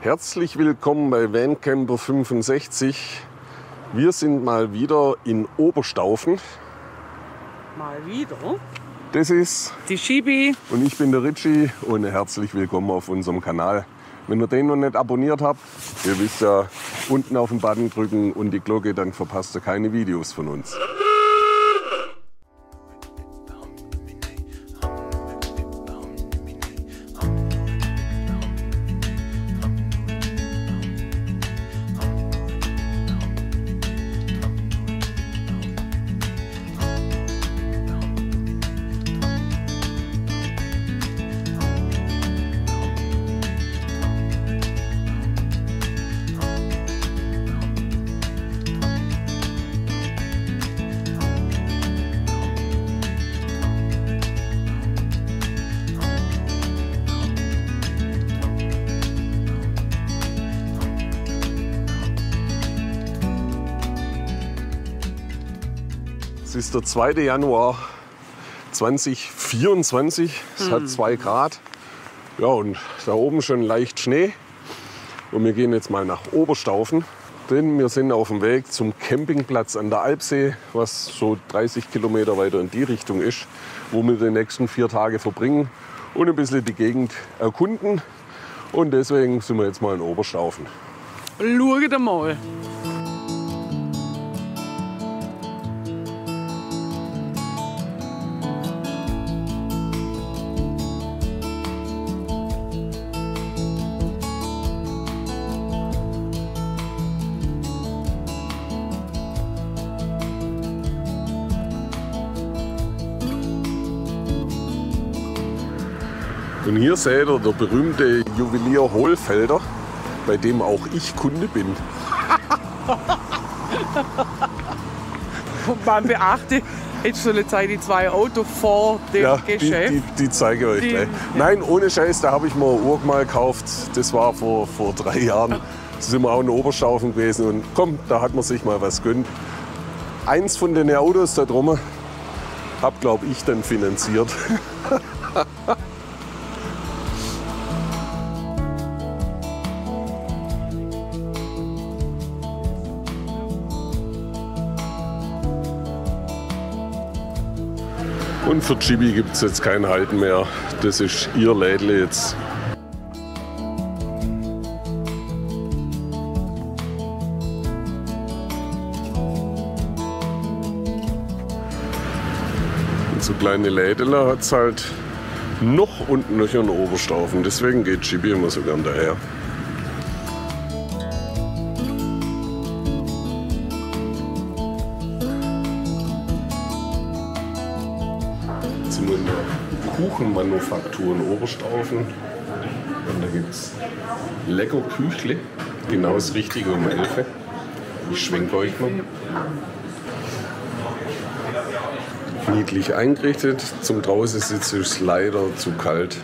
Herzlich willkommen bei Vancamper 65. Wir sind mal wieder in Oberstaufen. Mal wieder? Das ist die Schibi und ich bin der Richie und herzlich willkommen auf unserem Kanal. Wenn ihr den noch nicht abonniert habt, ihr wisst ja, unten auf den Button drücken und die Glocke, dann verpasst ihr keine Videos von uns. Es ist der 2. Januar 2024. Es hat 2 Grad. Ja, und da oben schon leicht Schnee. Und wir gehen jetzt mal nach Oberstaufen. Denn wir sind auf dem Weg zum Campingplatz an der Alpsee, was so 30 Kilometer weiter in die Richtung ist, wo wir die nächsten 4 Tage verbringen und ein bisschen die Gegend erkunden. Und deswegen sind wir jetzt mal in Oberstaufen. Schaut mal. Und hier seht ihr der berühmte Juwelier Hohlfelder, bei dem auch ich Kunde bin. Man beachte jetzt schon eine Zeit die 2 Autos vor dem Geschäft. Die zeige ich euch gleich. Nein, ohne Scheiß, da habe ich mir eine Uhr mal gekauft. Das war vor 3 Jahren. Da sind wir auch in Oberstaufen gewesen. Und komm, da hat man sich mal was gönnt. Eins von den Autos da drum habe, glaube ich, dann finanziert. Und für Chibi gibt es jetzt kein Halten mehr. Das ist ihr Lädle jetzt. Und so kleine Lädler hat es halt noch und nöcher in Oberstaufen. Deswegen geht Chibi immer so gern daher. Sind wir in der Kuchenmanufaktur in Oberstaufen. Und da gibt es lecker Küchle, genau das Richtige um 11. Ich schwenke euch mal. Niedlich eingerichtet. Zum draußen sitzen ist es leider zu kalt,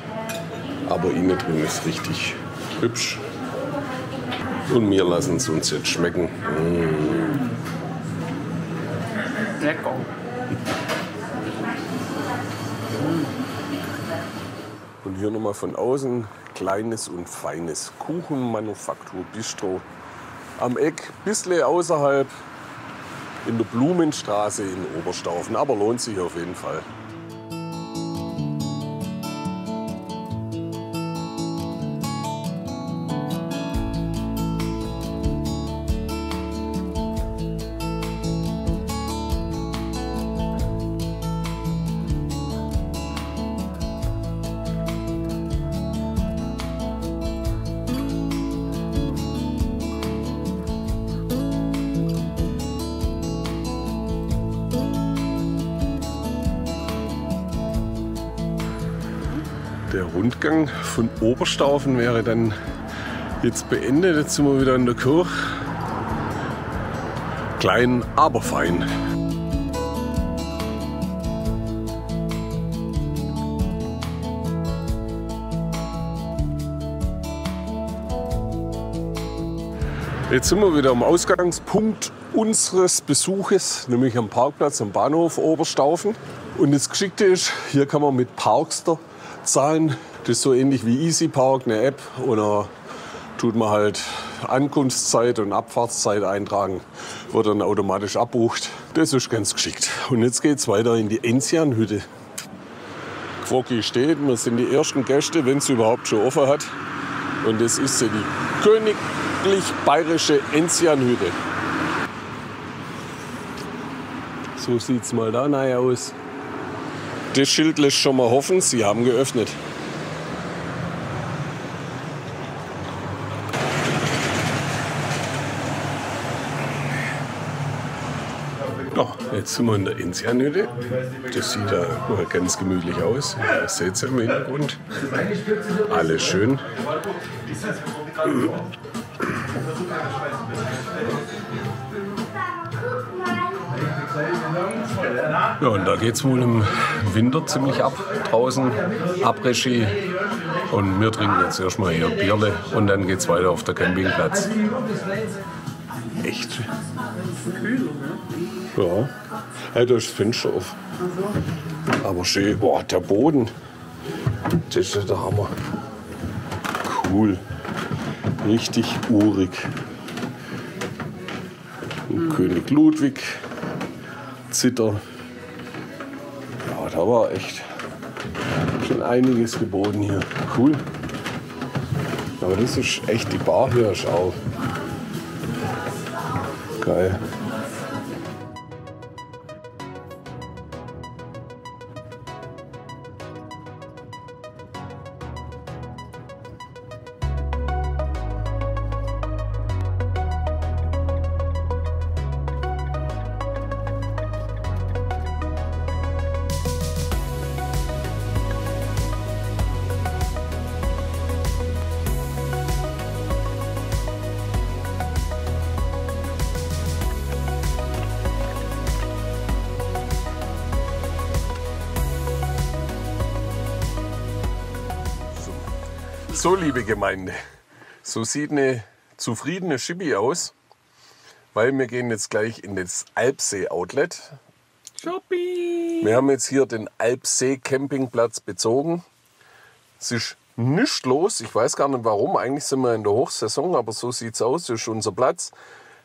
aber innen drin ist richtig hübsch. Und wir lassen es uns jetzt schmecken. Lecker. Und hier nochmal von außen kleines und feines Kuchenmanufaktur Bistro. Am Eck, bisschen außerhalb in der Blumenstraße in Oberstaufen. Aber lohnt sich auf jeden Fall. Der Rundgang von Oberstaufen wäre dann jetzt beendet. Jetzt sind wir wieder in der Kirche. Klein, aber fein. Jetzt sind wir wieder am Ausgangspunkt unseres Besuches, nämlich am Parkplatz am Bahnhof Oberstaufen. Und das Geschickte ist, hier kann man mit Parkster zahlen. Das ist so ähnlich wie EasyPark, eine App oder tut man halt Ankunftszeit und Abfahrtszeit eintragen, wird dann automatisch abbucht. Das ist ganz geschickt. Und jetzt geht's weiter in die Enzianhütte. Quocki steht, wir sind die ersten Gäste, wenn es überhaupt schon offen hat. Und das ist sie, die königlich bayerische Enzianhütte. So sieht es mal da nahe aus. Das Schild lässt schon mal hoffen, sie haben geöffnet. Ja, jetzt sind wir in der Enzianhütte. Das sieht da ganz gemütlich aus. Das seht ihr im Hintergrund. Alles schön. Ja, und da geht es wohl im Winter ziemlich ab. Draußen, Après-Ski. Und wir trinken jetzt erstmal hier Bierle und dann geht es weiter auf der Campingplatz. Echt? Ja, hey, da ist das Fenster auf. Aber schön. Boah, der Boden. Das ist ja der Hammer. Cool. Richtig urig. Und König Ludwig. Zitter. Ja, da war echt schon einiges geboten hier. Cool. Aber das ist echt die Bar hier. Schau. Geil. So, liebe Gemeinde, so sieht eine zufriedene Schibi aus, weil wir gehen jetzt gleich in das Alpsee-Outlet. Shopping! Wir haben jetzt hier den Alpsee-Campingplatz bezogen. Es ist nichts los, ich weiß gar nicht warum, eigentlich sind wir in der Hochsaison, aber so sieht es aus, das ist unser Platz.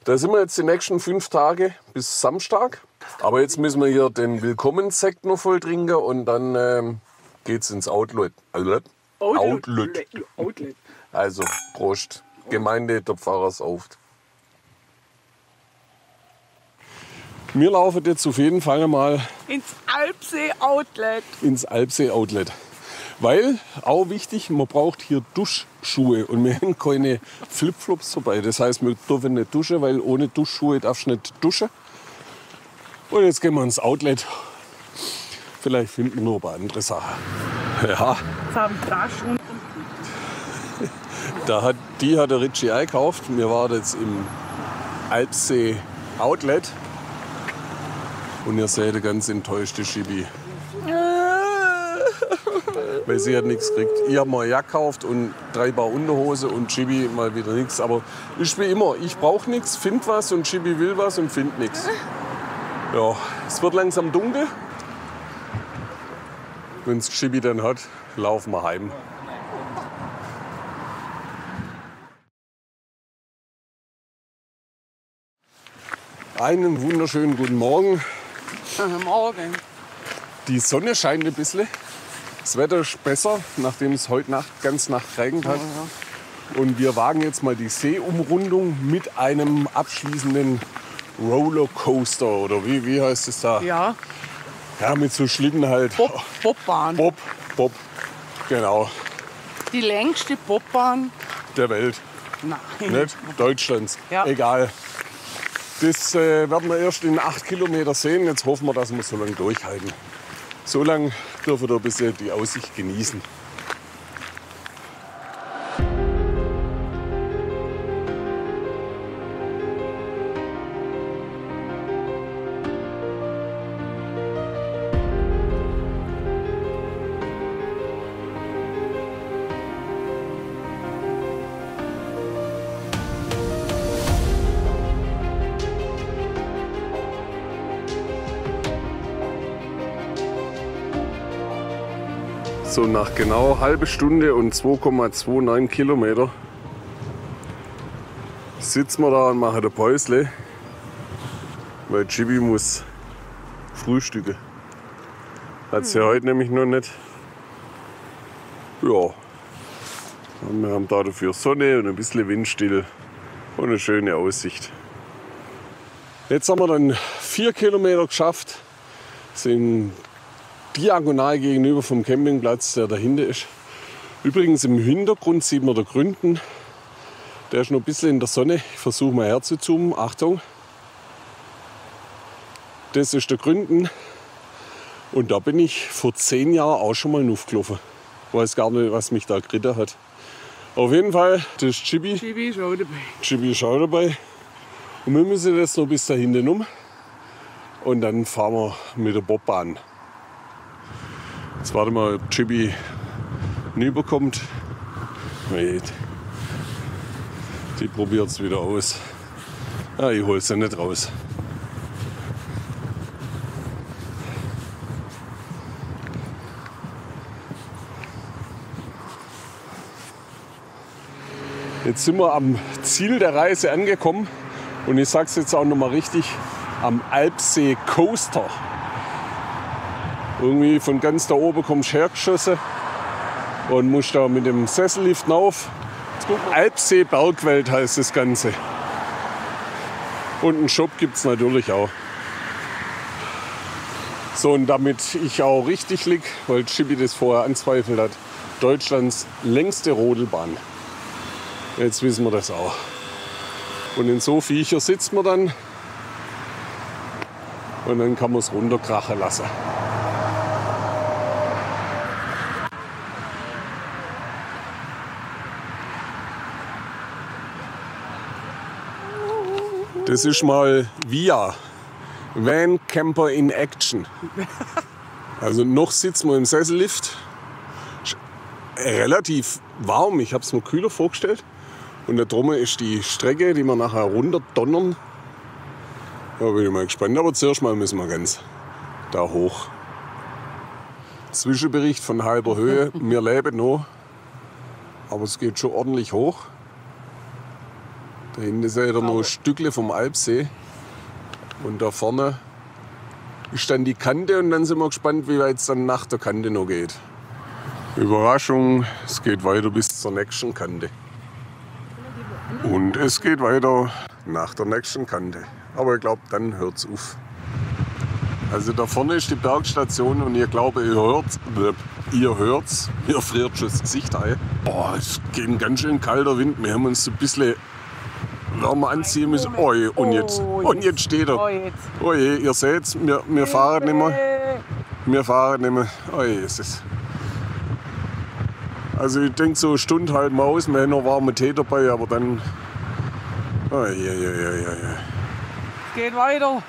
Da sind wir jetzt die nächsten 5 Tage bis Samstag. Aber jetzt müssen wir hier den Willkommenssekt noch voll trinken und dann geht's ins Outlet. Outlet. Also, Prost. Gemeinde der Pfarrer sauft. Wir laufen jetzt auf jeden Fall mal ins Alpsee-Outlet. Ins Alpsee-Outlet. Weil, auch wichtig, man braucht hier Duschschuhe. Und wir haben keine Flipflops dabei. Das heißt, wir dürfen nicht duschen, weil ohne Duschschuhe darfst du nicht duschen. Und jetzt gehen wir ins Outlet. Vielleicht finden wir noch ein paar andere Sachen. Ja. Die hat der Ritchie eingekauft. Wir waren jetzt im Alpsee Outlet. Und ihr seht eine ganz enttäuschte Schibi. Weil sie hat nichts gekriegt. Ich habe mal eine Jacke gekauft und 3 Paar Unterhose und Schibi mal wieder nichts. Aber ich wie immer, ich brauche nichts, finde was und Schibi will was und findet nichts. Ja, es wird langsam dunkel. Wenn es Schibi dann hat, laufen wir heim. Einen wunderschönen guten Morgen. Morgen. Die Sonne scheint ein bisschen. Das Wetter ist besser, nachdem es heute Nacht ganz Nacht geregnet hat. Und wir wagen jetzt mal die Seeumrundung mit einem abschließenden Rollercoaster. Oder wie heißt es da? Ja. Ja, mit so Schlitten halt. Bobbahn. Bob, genau. Die längste Bobbahn Der Welt. Nein. Nicht Deutschlands. Ja. Egal. Das werden wir erst in 8 Kilometer sehen. Jetzt hoffen wir, dass wir so lange durchhalten. So lange dürfen wir ein bisschen die Aussicht genießen. So, nach genau halbe Stunde und 2,29 Kilometer sitzen wir da und machen ein Päusle, weil Chibi muss frühstücken. Hat sie heute nämlich noch nicht. Ja, und wir haben da dafür Sonne und ein bisschen windstill und eine schöne Aussicht. Jetzt haben wir dann 4 Kilometer geschafft, sind diagonal gegenüber vom Campingplatz, der dahinter ist. Übrigens im Hintergrund sieht man den Gründen. Der ist noch ein bisschen in der Sonne. Ich versuche mal herzuzoomen. Achtung. Das ist der Gründen. Und da bin ich vor 10 Jahren auch schon mal aufgelaufen. Ich weiß gar nicht, was mich da geritten hat. Auf jeden Fall, das ist Chibi. Chibi ist auch dabei. Chibi ist auch dabei. Und wir müssen jetzt noch bis da hinten um. Und dann fahren wir mit der Bobbahn. Jetzt warte mal, ob Chibi rüberkommt. Die probiert es wieder aus. Ja, ich hole sie nicht raus. Jetzt sind wir am Ziel der Reise angekommen und ich sage es jetzt auch noch mal richtig, am Alpsee Coaster. Irgendwie von ganz da oben kommst du hergeschossen und musst da mit dem Sessellift rauf. Alpsee Bergwelt heißt das Ganze. Und einen Shop gibt es natürlich auch. So, und damit ich auch richtig liege, weil Chibi das vorher anzweifelt hat, Deutschlands längste Rodelbahn. Jetzt wissen wir das auch. Und in so Viecher sitzt man dann und dann kann man es runterkrachen lassen. Das ist mal VIA, Van Camper in Action. Also noch sitzen wir im Sessellift. Relativ warm, ich habe es mir kühler vorgestellt. Und da drüben ist die Strecke, die wir nachher runter donnern. Da bin ich mal gespannt. Aber zuerst mal müssen wir ganz da hoch. Zwischenbericht von halber Höhe. Wir leben noch, aber es geht schon ordentlich hoch. Da hinten seht ihr noch ein Stückchen vom Alpsee. Und da vorne ist dann die Kante und dann sind wir gespannt, wie weit es dann nach der Kante noch geht. Überraschung, es geht weiter bis zur nächsten Kante. Und es geht weiter nach der nächsten Kante. Aber ich glaube, dann hört es auf. Also da vorne ist die Bergstation und ich glaube, ihr hört's. Mir friert schon das Gesicht ein. Boah, es geht ein ganz schön kalter Wind. Wir haben uns ein bisschen wärmer anziehen müssen. Oi, und jetzt steht er. Oje, ihr seht's, wir fahren nicht mehr. Wir fahren nicht mehr. Oje, ist es. Also ich denke, so eine Stunde halten wir aus. Wir haben noch warmen Tee dabei, aber dann... Geht weiter.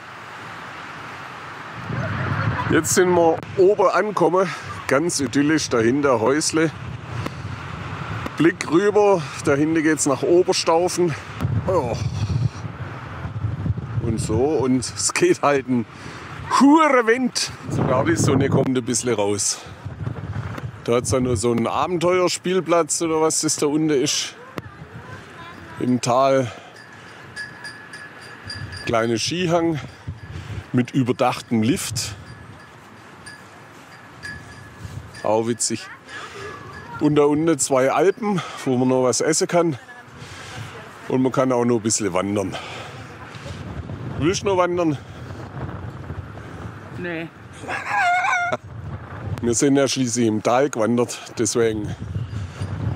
Jetzt sind wir oben angekommen, ganz idyllisch, dahinter Häusle. Blick rüber, dahinter geht es nach Oberstaufen. Oh. Und so, und es geht halt ein hoher Wind. Sogar die Sonne kommt ein bisschen raus. Da hat es dann nur so einen Abenteuerspielplatz oder was das da unten ist. Im Tal. Kleiner Skihang mit überdachtem Lift. Auch witzig. Und da unten 2 Alpen, wo man noch was essen kann. Und man kann auch noch ein bisschen wandern. Willst du noch wandern? Nee. Wir sind ja schließlich im Tal gewandert, deswegen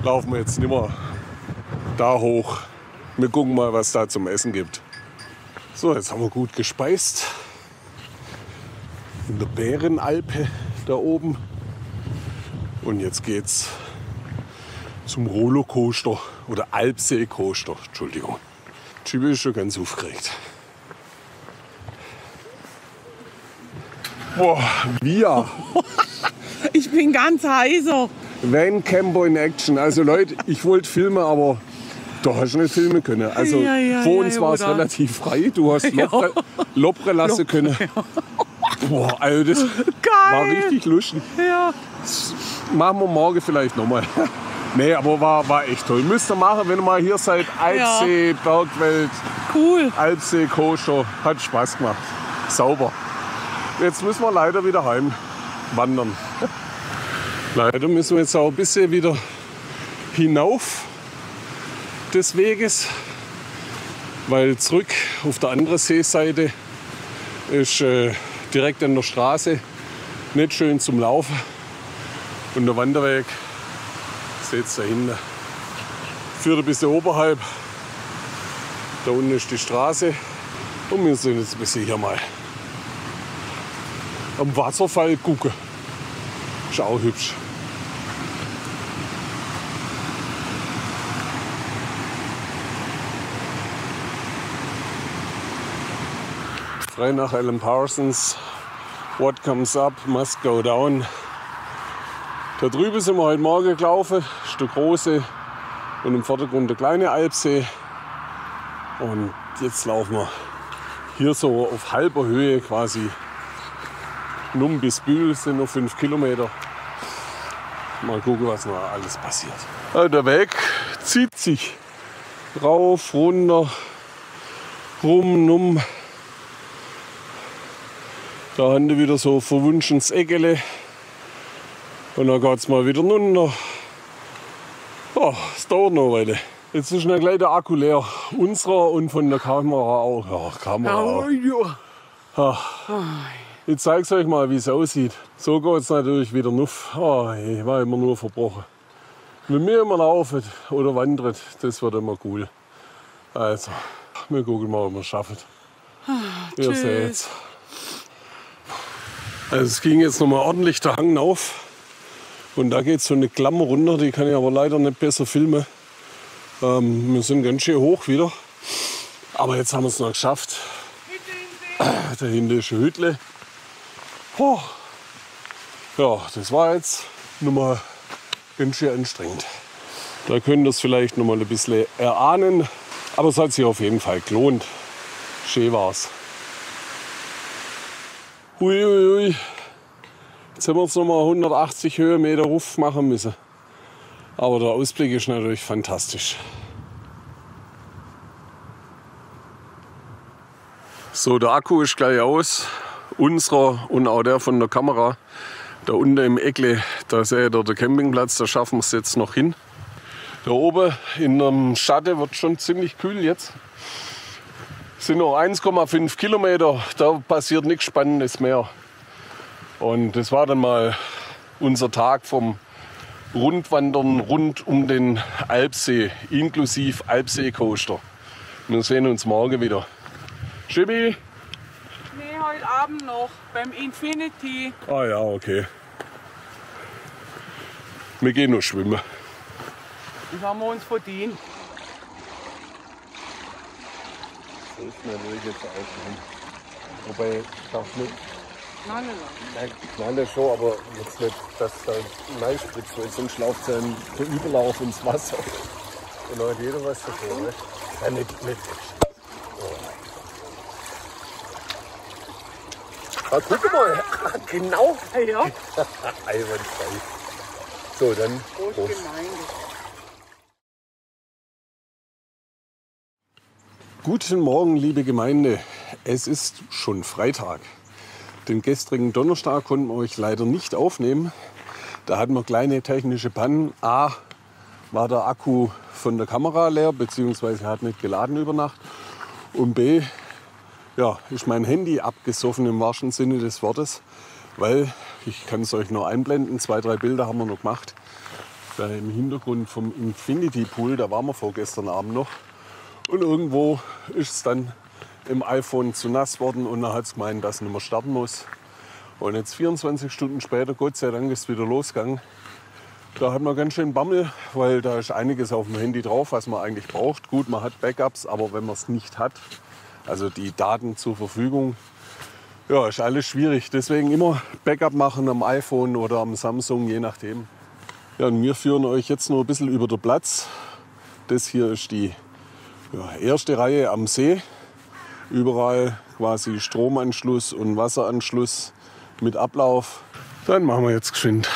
laufen wir jetzt nicht mehr da hoch. Wir gucken mal, was da zum Essen gibt. So, jetzt haben wir gut gespeist. In der Bärenalpe da oben. Und jetzt geht's zum Rollercoaster oder Alpsee-Coaster. Entschuldigung. Chibi ist schon ganz aufgeregt. Boah, VIA. Ich bin ganz heiser. Van Camper in Action. Also Leute, ich wollte filmen, aber da hast du nicht filmen können. Also vor uns war es relativ frei. Du hast Lopre lassen können. Boah, also das Geil. war richtig lustig. Ja. Das machen wir morgen vielleicht nochmal. Nee, aber war echt toll. Müsst ihr machen, wenn ihr mal hier seid. Alpsee, Bergwelt. Cool. Alpsee, Koscher. Hat Spaß gemacht. Sauber. Jetzt müssen wir leider wieder heim wandern. Leider müssen wir jetzt auch ein bisschen wieder hinauf des Weges. Weil zurück auf der anderen Seeseite ist direkt an der Straße nicht schön zum Laufen. Und der Wanderweg, seht ihr da hinten, führt ein bisschen oberhalb. Da unten ist die Straße. Und wir sind jetzt ein bisschen hier mal am Wasserfall gucken. Ist auch hübsch. Frei nach Alan Parsons. What comes up must go down. Da drüben sind wir heute Morgen gelaufen. Das ist der große und im Vordergrund der kleine Alpsee. Und jetzt laufen wir hier so auf halber Höhe quasi. Numm bis Bühl sind noch 5 Kilometer. Mal gucken, was noch alles passiert. Also der Weg zieht sich rauf, runter, rum, Numm. Da haben wir wieder so verwunschenes Eckele. Und dann geht es mal wieder runter. Oh, es dauert noch weiter. Jetzt ist gleich der Akku leer. Unserer und von der Kamera auch. Ja, Kamera auch. Ich zeige es euch mal, wie es aussieht. So geht es natürlich wieder nuff. Oh, ich war immer nur verbrochen. Wenn wir immer laufen oder wandern, das wird immer cool. Also, wir gucken mal, ob wir es schaffen. Ihr seht's. Also es ging jetzt nochmal ordentlich der Hang auf. Und da geht so eine Klammer runter, die kann ich aber leider nicht besser filmen. Wir sind ganz schön hoch wieder. Aber jetzt haben wir es noch geschafft. Da hinten ist eine Hütte. Oh. Ja, das war jetzt nochmal ganz schön anstrengend. Da könnt ihr es vielleicht nochmal ein bisschen erahnen. Aber es hat sich auf jeden Fall gelohnt. Schön war's. Uiuiui. Jetzt haben wir uns nochmal 180 Höhenmeter Ruf machen müssen. Aber der Ausblick ist natürlich fantastisch. So, der Akku ist gleich aus. Unserer und auch der von der Kamera. Da unten im Eckle, da seht ihr den Campingplatz, da schaffen wir es jetzt noch hin. Da oben in dem Schatten wird schon ziemlich kühl jetzt. Es sind noch 1,5 Kilometer, da passiert nichts Spannendes mehr. Und das war dann mal unser Tag vom Rundwandern rund um den Alpsee, inklusive Alpsee-Coaster. Wir sehen uns morgen wieder. Schibi? Nee, heute Abend noch beim Infinity. Ah ja, okay. Wir gehen noch schwimmen. Das haben wir uns verdient. Das ist natürlich jetzt auch. Wobei, ich darf nicht. Nein. Nein, schon, aber jetzt nicht, dass da Nein spritzt, weil sonst läuft ja ein Überlauf ins Wasser. Und da hat jeder was davor, ne? Ja, nicht. Oh. Ah, guck mal, genau. Ja. Einwandfrei. So, dann Prost. Gemeinde. Guten Morgen, liebe Gemeinde. Es ist schon Freitag. Den gestrigen Donnerstag konnten wir euch leider nicht aufnehmen. Da hatten wir kleine technische Pannen. A, war der Akku von der Kamera leer, beziehungsweise hat nicht geladen über Nacht. Und B, ja, ist mein Handy abgesoffen im wahrsten Sinne des Wortes. Weil, ich kann es euch noch einblenden, 2, 3 Bilder haben wir noch gemacht. Da im Hintergrund vom Infinity Pool, da waren wir vorgestern Abend noch. Und irgendwo ist es dann im iPhone zu nass worden und dann hat es gemeint, dass es nicht mehr starten muss. Und jetzt 24 Stunden später, Gott sei Dank, ist es wieder losgegangen. Da hat man ganz schön Bammel, weil da ist einiges auf dem Handy drauf, was man eigentlich braucht. Gut, man hat Backups, aber wenn man es nicht hat, also die Daten zur Verfügung, ja, ist alles schwierig. Deswegen immer Backup machen am iPhone oder am Samsung, je nachdem. Ja, und wir führen euch jetzt noch ein bisschen über den Platz. Das hier ist die erste Reihe am See. Überall quasi Stromanschluss und Wasseranschluss mit Ablauf. Dann machen wir jetzt geschwind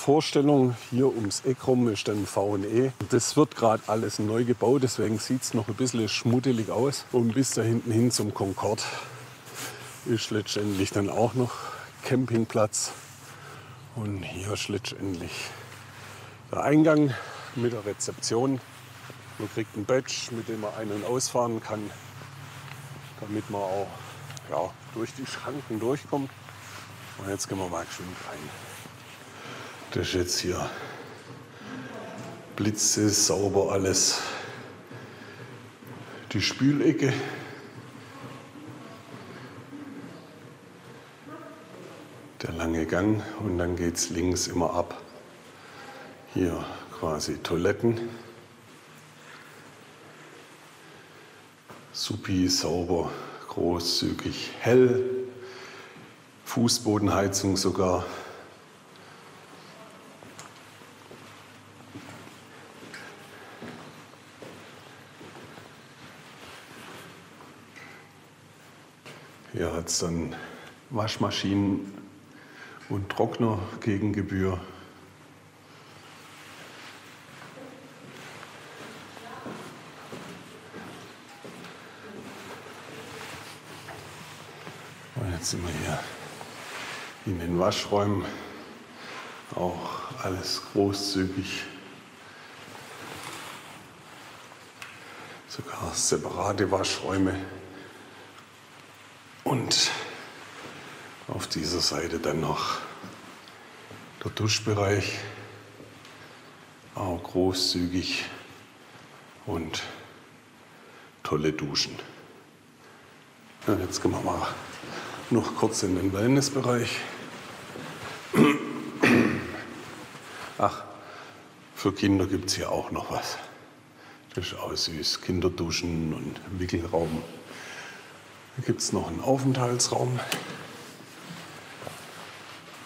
Vorstellung, hier ums Eck rum ist dann V&E. Das wird gerade alles neu gebaut, deswegen sieht es noch ein bisschen schmuddelig aus. Und bis da hinten hin zum Concorde ist letztendlich dann auch noch Campingplatz. Und hier ist letztendlich der Eingang mit der Rezeption. Man kriegt ein Badge, mit dem man ein- und ausfahren kann, damit man auch durch die Schranken durchkommt. Und jetzt gehen wir mal schön rein. Das ist jetzt hier blitze sauber alles. Die Spülecke. Der lange Gang und dann geht es links immer ab. Hier quasi Toiletten. Supi, sauber, großzügig, hell. Fußbodenheizung sogar. Hier hat es dann Waschmaschinen und Trockner gegen Gebühr. Und jetzt sind wir hier in den Waschräumen. Auch alles großzügig. Sogar separate Waschräume. Und auf dieser Seite dann noch der Duschbereich, auch großzügig und tolle Duschen. Ja, jetzt gehen wir mal noch kurz in den Wellnessbereich. Ach, für Kinder gibt es hier auch noch was. Das ist auch süß. Kinderduschen und Wickelraum. Da gibt es noch einen Aufenthaltsraum.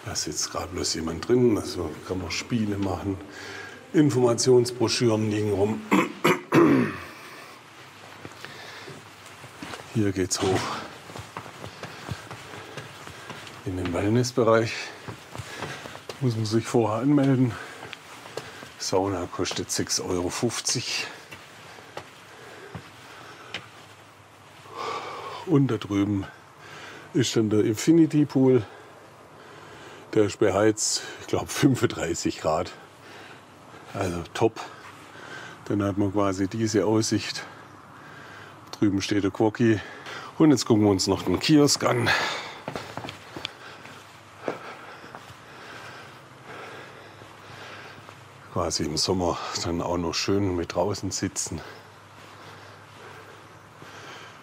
Da sitzt gerade bloß jemand drin, also kann man Spiele machen. Informationsbroschüren liegen rum. Hier geht's hoch in den Wellnessbereich. Muss man sich vorher anmelden. Sauna kostet 6,50 €. Und da drüben ist dann der Infinity Pool. Der ist beheizt, ich glaube 35 Grad. Also top. Dann hat man quasi diese Aussicht. Drüben steht der Quokki. Und jetzt gucken wir uns noch den Kiosk an. Quasi im Sommer dann auch noch schön mit draußen sitzen.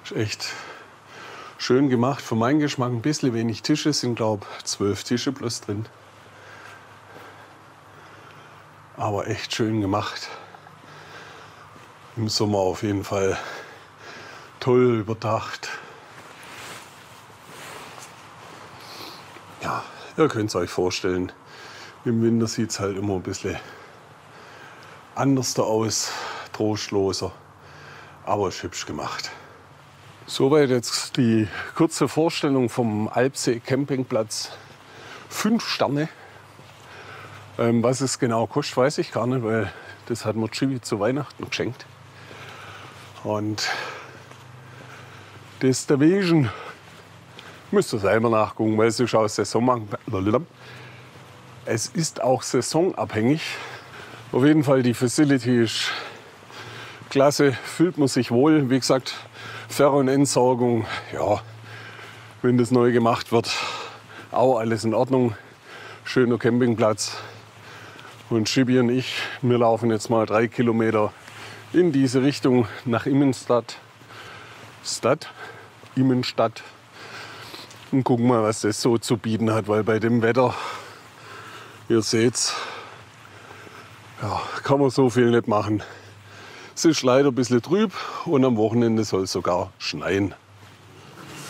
Ist echt schön gemacht. Für meinen Geschmack ein bisschen wenig Tische. Sind glaube ich 12 Tische plus drin. Aber echt schön gemacht. Im Sommer auf jeden Fall toll überdacht. Ja, ihr könnt es euch vorstellen. Im Winter sieht es halt immer ein bisschen anders da aus, trostloser, aber ist hübsch gemacht. Soweit jetzt die kurze Vorstellung vom Alpsee Campingplatz. 5 Sterne. Was es genau kostet, weiß ich gar nicht, weil das hat mir Chibi zu Weihnachten geschenkt. Und deswegen müsst ihr selber nachgucken, weil es ist auch Es ist auch saisonabhängig. Auf jeden Fall die Facility ist klasse, fühlt man sich wohl. Wie gesagt, Ferronentsorgung, ja, wenn das neu gemacht wird, auch alles in Ordnung. Schöner Campingplatz. Und Chibi und ich, wir laufen jetzt mal 3 Kilometer in diese Richtung nach Immenstadt. Immenstadt. Und gucken mal, was das so zu bieten hat, weil bei dem Wetter, ihr seht's, ja, kann man so viel nicht machen. Es ist leider ein bisschen trüb und am Wochenende soll es sogar schneien.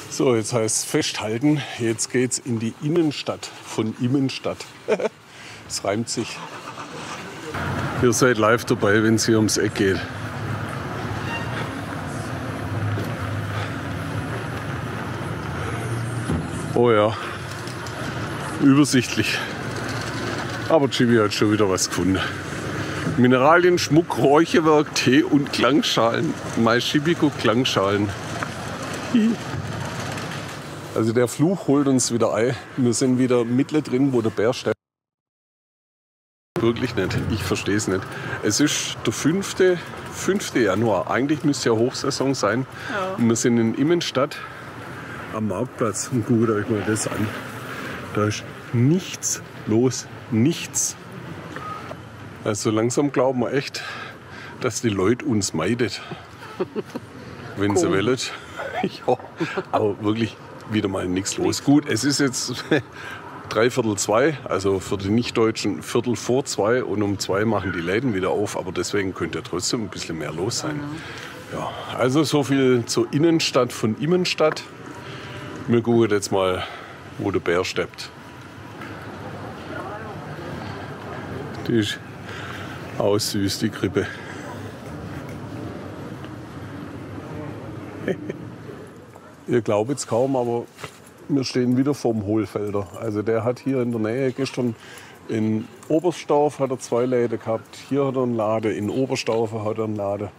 So, jetzt heißt es festhalten, jetzt geht's in die Innenstadt von Immenstadt. Es reimt sich. Ihr seid live dabei, wenn es hier ums Eck geht. Oh ja, übersichtlich. Aber Chibi hat schon wieder was gefunden. Mineralien, Schmuck, Räucherwerk, Tee und Klangschalen. Mein Chibiko Klangschalen. Also der Fluch holt uns wieder ein. Wir sind wieder mittendrin, wo der Bär steht. Wirklich nicht. Ich verstehe es nicht. Es ist der 5. Januar. Eigentlich müsste ja Hochsaison sein. Ja. Und wir sind in Immenstadt am Marktplatz. Und guckt euch mal das an. Da ist nichts los. Nichts. Also langsam glauben wir echt, dass die Leute uns meidet. Wenn sie wollen. Ja, aber wirklich wieder mal nichts los. Gut, es ist jetzt 3:45, also für die Nichtdeutschen 2:15 und um 2 machen die Läden wieder auf, aber deswegen könnte ja trotzdem ein bisschen mehr los sein. Ja, also so viel zur Innenstadt von Immenstadt. Wir gucken jetzt mal, wo der Bär steppt. Die ist auch süß, die Krippe. Ihr glaubt es kaum, aber wir stehen wieder vorm Hohlfelder. Also der hat hier in der Nähe gestern in Oberstdorf hat er 2 Läden gehabt. Hier hat er einen Laden, in Oberstaufen hat er einen Laden.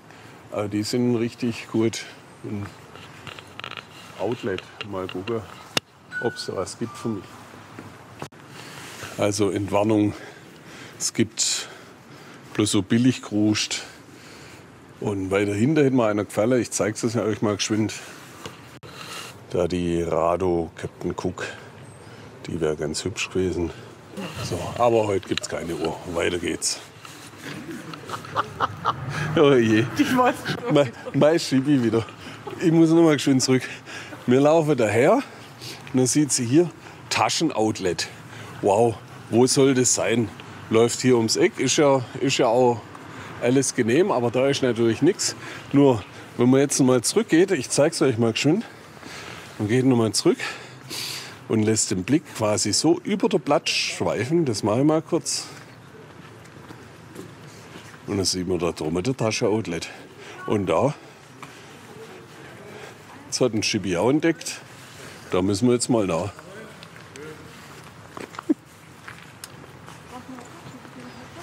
Also die sind richtig gut. Ein Outlet, mal gucken, ob es da was gibt für mich. Also Entwarnung, es gibt bloß so billig geruscht. Und weiter hinter hätte mir einer gefallen. Ich zeige es euch mal geschwind. Da die Rado Captain Cook, die wäre ganz hübsch gewesen. So, aber heute gibt es keine Uhr. Weiter geht's. Oh je. Mein Schibi wieder. Ich muss noch mal geschwind zurück. Wir laufen daher und dann sieht sie hier Taschenoutlet. Wow, wo soll das sein? Läuft hier ums Eck, ist ja auch alles genehm, aber da ist natürlich nichts. Nur, wenn man jetzt mal zurückgeht, ich zeige es euch mal geschwind. Man geht nochmal zurück und lässt den Blick quasi so über der Blatt schweifen. Das mache ich mal kurz. Und dann sieht man da drüben der Taschenoutlet. Und da, jetzt hat ein Chibi auch entdeckt. Da müssen wir jetzt mal nach.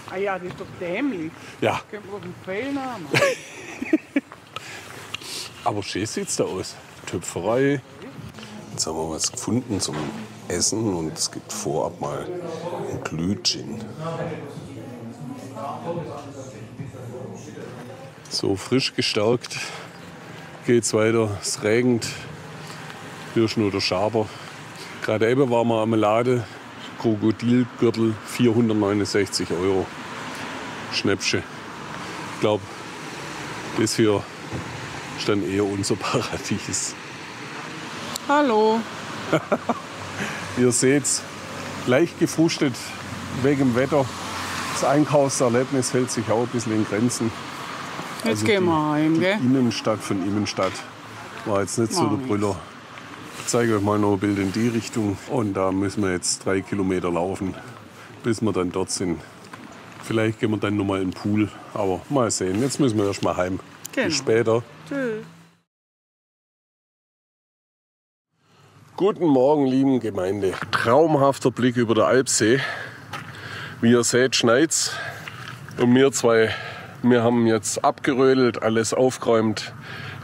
Ah ja, das ist doch dämlich. Ja. Können wir doch einen Fehlnamen. Aber schön sieht es da aus. Töpferei. Jetzt haben wir was gefunden zum Essen und es gibt vorab mal ein Glühgin. So frisch gestärkt geht's weiter. Es regnet. Hier ist nur der Schaber. Gerade eben waren wir am Laden. Krokodilgürtel 469 €. Schnäppchen. Ich glaube, das hier ist dann eher unser Paradies. Hallo. Ihr seht's, leicht gefrustet wegen dem Wetter. Das Einkaufserlebnis hält sich auch ein bisschen in Grenzen. Jetzt Also gehen wir heim, gell? Die Innenstadt von Immenstadt war jetzt nicht so der Brüller. Ich zeige euch mal noch ein Bild in die Richtung. Und da müssen wir jetzt 3 Kilometer laufen, bis wir dann dort sind. Vielleicht gehen wir dann noch mal in den Pool. Aber mal sehen. Jetzt müssen wir erst mal heim. Genau. Bis später. Tschüss. Guten Morgen, lieben Gemeinde. Traumhafter Blick über der Alpsee. Wie ihr seht, schneit's. Und wir zwei, wir haben jetzt abgerödelt, alles aufgeräumt,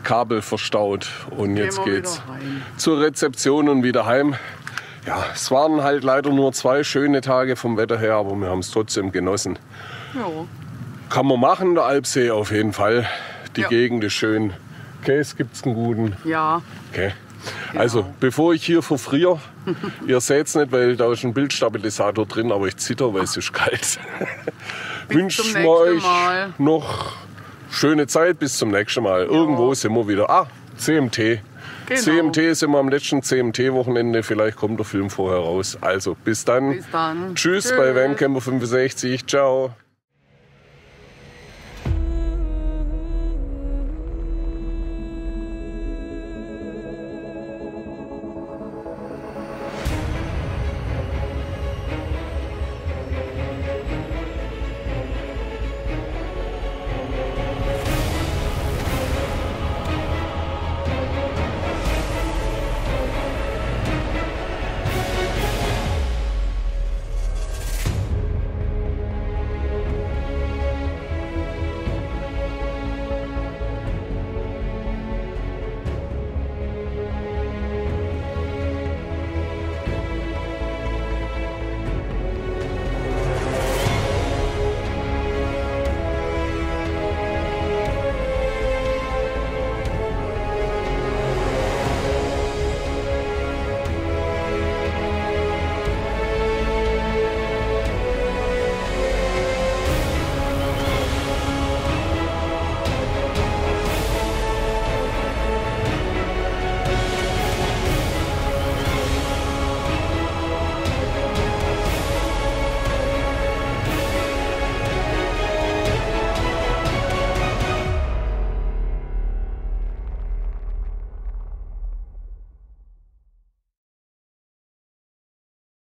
Kabel verstaut. Und jetzt geht's zur Rezeption und wieder heim. Ja, es waren halt leider nur 2 schöne Tage vom Wetter her, aber wir haben es trotzdem genossen. Ja. Kann man machen, der Alpsee auf jeden Fall. Die Ja. Gegend ist schön. Käse gibt's einen guten. Ja. Okay. Also, bevor ich hier verfriere, ihr seht es nicht, weil da ist ein Bildstabilisator drin, aber ich zitter, weil es ist kalt. Wünsche ich euch noch schöne Zeit, bis zum nächsten Mal. Ja. Irgendwo sind wir wieder. Ah, CMT. Genau. CMT sind wir am letzten CMT-Wochenende. Vielleicht kommt der Film vorher raus. Also, bis dann. Bis dann. Tschüss. Bei WM Camper 65. Ciao.